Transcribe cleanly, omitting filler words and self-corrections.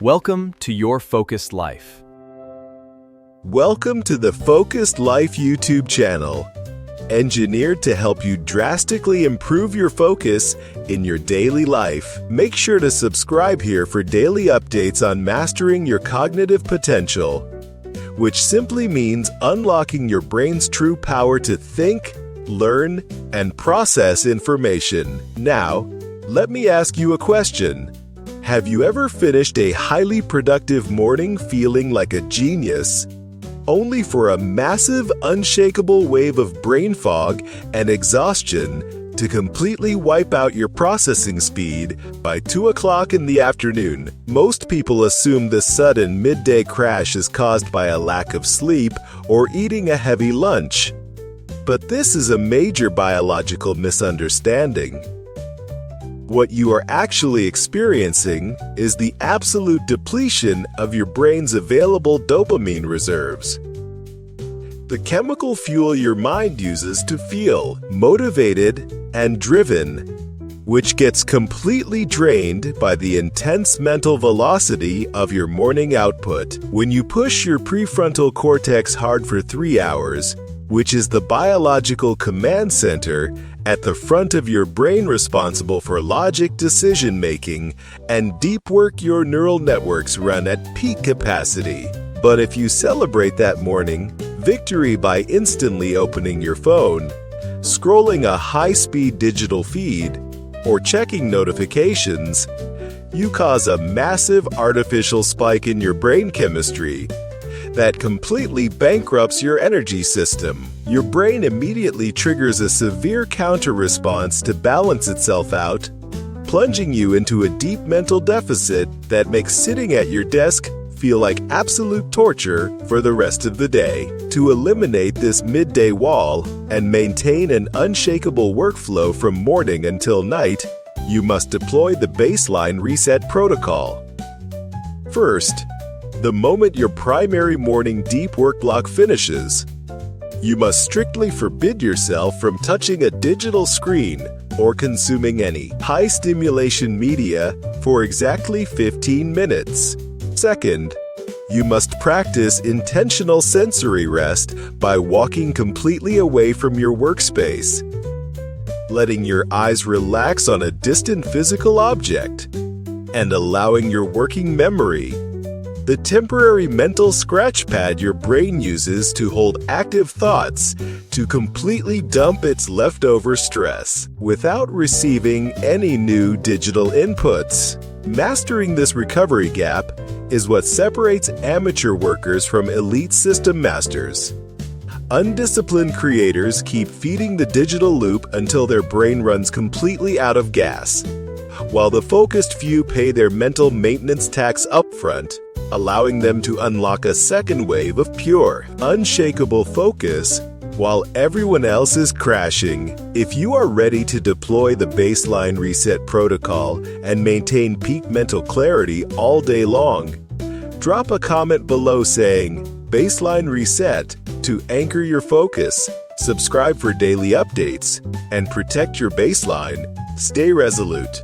Welcome to Your Focused Life. Welcome to the Focused Life YouTube channel, engineered to help you drastically improve your focus in your daily life. Make sure to subscribe here for daily updates on mastering your cognitive potential, which simply means unlocking your brain's true power to think, learn, and process information. Now, let me ask you a question. Have you ever finished a highly productive morning feeling like a genius, only for a massive, unshakable wave of brain fog and exhaustion to completely wipe out your processing speed by 2 o'clock in the afternoon? Most people assume the sudden midday crash is caused by a lack of sleep or eating a heavy lunch. But this is a major biological misunderstanding. What you are actually experiencing is the absolute depletion of your brain's available dopamine reserves, the chemical fuel your mind uses to feel motivated and driven, which gets completely drained by the intense mental velocity of your morning output. When you push your prefrontal cortex hard for 3 hours, which is the biological command center at the front of your brain responsible for logic decision-making and deep work, your neural networks run at peak capacity. But if you celebrate that morning victory by instantly opening your phone, scrolling a high-speed digital feed, or checking notifications, you cause a massive artificial spike in your brain chemistry that completely bankrupts your energy system. Your brain immediately triggers a severe counter-response to balance itself out, plunging you into a deep mental deficit that makes sitting at your desk feel like absolute torture for the rest of the day. To eliminate this midday wall and maintain an unshakable workflow from morning until night, you must deploy the baseline reset protocol. First, the moment your primary morning deep work block finishes, you must strictly forbid yourself from touching a digital screen or consuming any high-stimulation media for exactly 15 minutes. Second, you must practice intentional sensory rest by walking completely away from your workspace, letting your eyes relax on a distant physical object, and allowing your working memory, the temporary mental scratch pad your brain uses to hold active thoughts, to completely dump its leftover stress without receiving any new digital inputs. Mastering this recovery gap is what separates amateur workers from elite system masters. Undisciplined creators keep feeding the digital loop until their brain runs completely out of gas, while the focused few pay their mental maintenance tax upfront, allowing them to unlock a second wave of pure, unshakable focus while everyone else is crashing. If you are ready to deploy the baseline reset protocol and maintain peak mental clarity all day long, drop a comment below saying "Baseline Reset" to anchor your focus. Subscribe for daily updates and protect your baseline. Stay resolute.